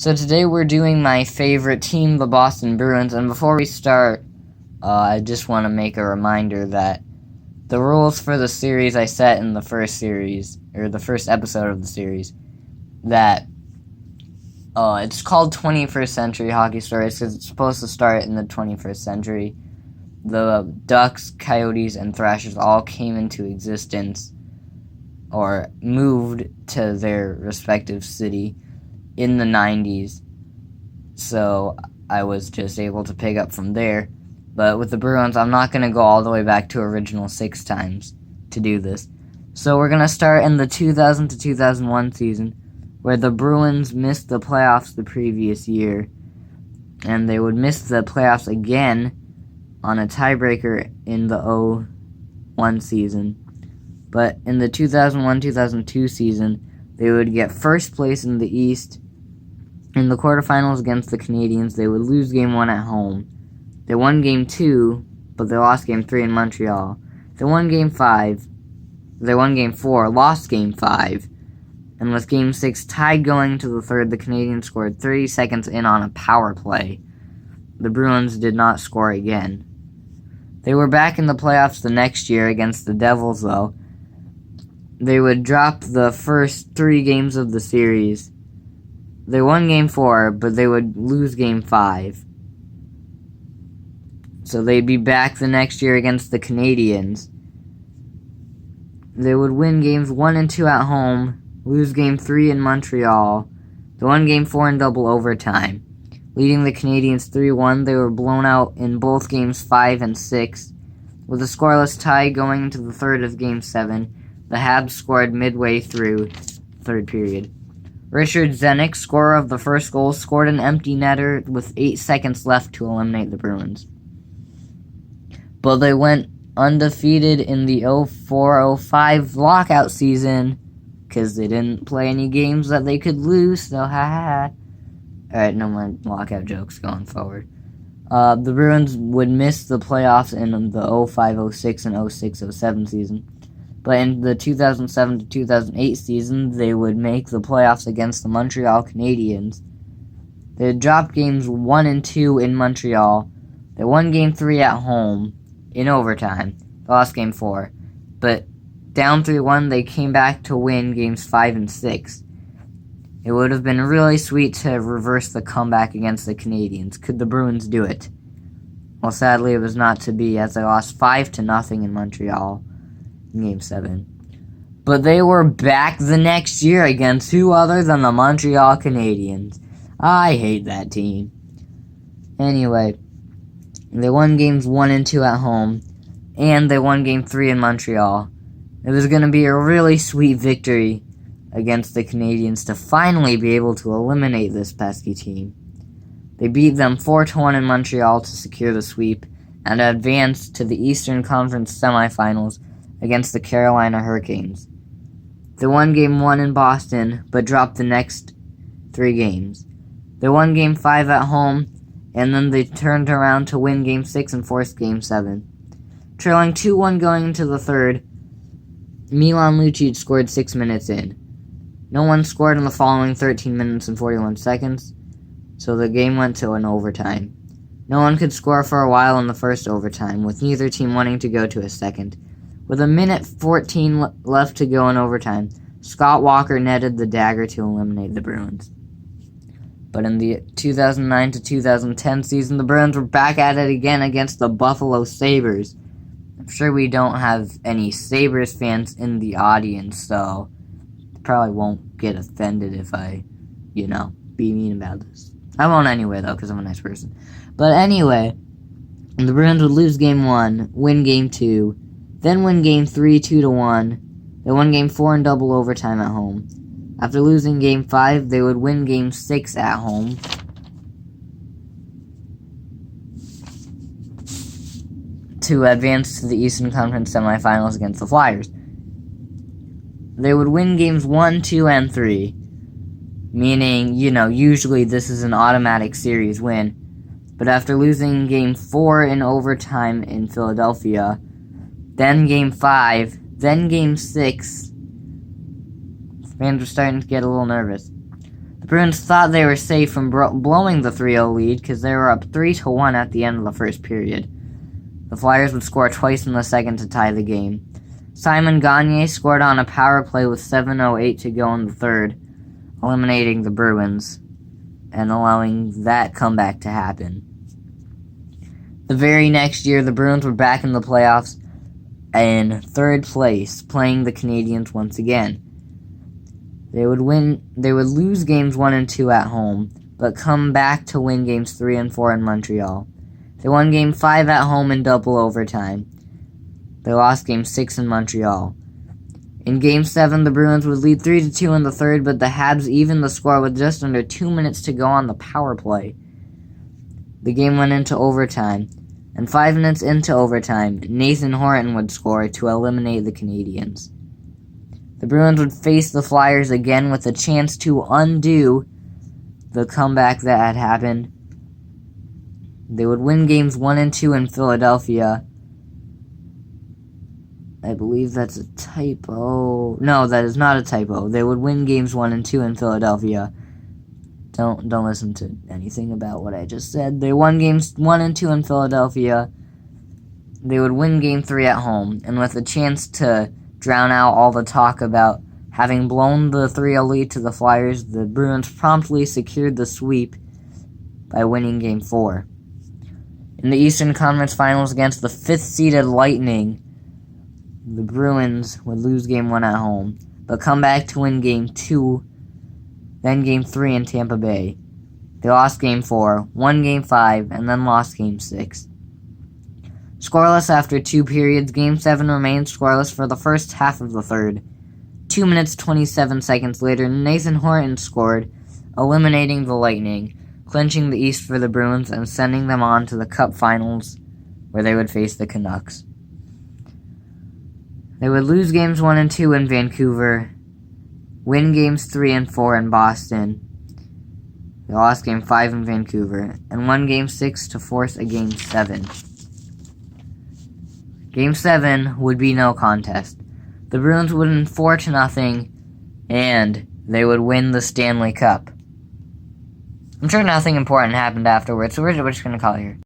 So today we're doing my favorite team, the Boston Bruins, and before we start, I just want to make a reminder that the rules for the series I set in the first series, or the first episode of the series, that it's called 21st Century Hockey Stories because it's supposed to start in the 21st century. The Ducks, Coyotes, and Thrashers all came into existence or moved to their respective city in the 90s, so I was just able to pick up from there. But with the Bruins, I'm not going to go all the way back to original 6 times to do this. So we're going to start in the 2000 to 2001 season, where the Bruins missed the playoffs the previous year, and they would miss the playoffs again on a tiebreaker in the 2001 season. But in the 2001-2002 season, they would get first place in the East. In the quarterfinals against the Canadiens, they would lose Game 1 at home. They won Game 2, but they lost Game 3 in Montreal. They won Game 4, lost Game 5, and with Game 6 tied going to the third, the Canadiens scored 30 seconds in on a power play. The Bruins did not score again. They were back in the playoffs the next year against the Devils, though. They would drop the first 3 games of the series. They won Game 4, but they would lose Game 5. So they'd be back the next year against the Canadiens. They would win Games 1 and 2 at home, lose Game 3 in Montreal. They won Game 4 in double overtime. Leading the Canadiens 3-1, they were blown out in both Games 5 and 6. With a scoreless tie going into the third of Game 7, the Habs scored midway through third period. Richard Zenick, scorer of the first goal, scored an empty netter with 8 seconds left to eliminate the Bruins. But they went undefeated in the 04-05 lockout season because they didn't play any games that they could lose, so ha. Alright, no more lockout jokes going forward. The Bruins would miss the playoffs in the 05-06 and 06-07 season. But in the 2007 to 2008 season, they would make the playoffs against the Montreal Canadiens. They had dropped Games 1 and 2 in Montreal. They won Game 3 at home in overtime. They lost Game 4. But down 3-1, they came back to win Games 5 and 6. It would have been really sweet to reverse the comeback against the Canadiens. Could the Bruins do it? Well, sadly, it was not to be, as they lost 5-0 in Montreal in Game 7. But they were back the next year against who other than the Montreal Canadiens. I hate that team. Anyway, they won Games 1 and 2 at home, and they won Game 3 in Montreal. It was going to be a really sweet victory against the Canadiens to finally be able to eliminate this pesky team. They beat them 4-1 in Montreal to secure the sweep and advanced to the Eastern Conference semifinals against the Carolina Hurricanes. They won Game 1 in Boston, but dropped the next 3 games. They won Game 5 at home, and then they turned around to win Game 6 and forced Game 7. Trailing 2-1 going into the third, Milan Lucic scored 6 minutes in. No one scored in the following 13 minutes and 41 seconds, so the game went to an overtime. No one could score for a while in the first overtime, with neither team wanting to go to a second. With a minute 14 left to go in overtime, Scott Walker netted the dagger to eliminate the Bruins. But in the 2009 to 2010 season, the Bruins were back at it again against the Buffalo Sabres. I'm sure we don't have any Sabres fans in the audience, so probably won't get offended if I, be mean about this. I won't anyway, though, because I'm a nice person. But anyway, the Bruins would lose Game 1, win Game 2, then win Game 3 2-1. They won Game 4 in double overtime at home. After losing Game 5, they would win Game 6 at home. To advance to the Eastern Conference semifinals against the Flyers. They would win Games 1, 2, and 3. Meaning, usually this is an automatic series win. But after losing Game 4 in overtime in Philadelphia, then Game 5, then Game 6, fans were starting to get a little nervous. The Bruins thought they were safe from blowing the 3-0 lead because they were up 3-1 at the end of the first period. The Flyers would score twice in the second to tie the game. Simon Gagne scored on a power play with 7:08 to go in the third, eliminating the Bruins and allowing that comeback to happen. The very next year, the Bruins were back in the playoffs in third place, playing the Canadiens once again. They would lose games 1 and 2 at home, but come back to win games 3 and 4 in Montreal. They won game 5 at home in double overtime. They lost game 6 in Montreal. In game 7, the Bruins would lead 3-2 in the third, but the Habs evened the score with just under 2 minutes to go on the power play. The game went into overtime, and 5 minutes into overtime, Nathan Horton would score to eliminate the Canadiens. The Bruins would face the Flyers again with a chance to undo the comeback that had happened. They would win games 1 and 2 in Philadelphia. I believe that's a typo. No, that is not a typo. They would win games 1 and 2 in Philadelphia. Don't listen to anything about what I just said. They won games 1 and 2 in Philadelphia. They would win game 3 at home, and with a chance to drown out all the talk about having blown the 3-0 lead to the Flyers, the Bruins promptly secured the sweep by winning game 4. In the Eastern Conference Finals against the 5th-seeded Lightning, the Bruins would lose game 1 at home, but come back to win game 2, then game 3 in Tampa Bay. They lost game 4, won game 5, and then lost game 6. Scoreless after 2 periods, game 7 remained scoreless for the first half of the third. 2 minutes 27 seconds later, Nathan Horton scored, eliminating the Lightning, clinching the East for the Bruins and sending them on to the Cup Finals, where they would face the Canucks. They would lose games 1 and 2 in Vancouver, win games 3 and 4 in Boston. They lost game 5 in Vancouver, and won game 6 to force a game 7. Game 7 would be no contest. The Bruins would win 4-0, and they would win the Stanley Cup. I'm sure nothing important happened afterwards, so we're just going to call it here.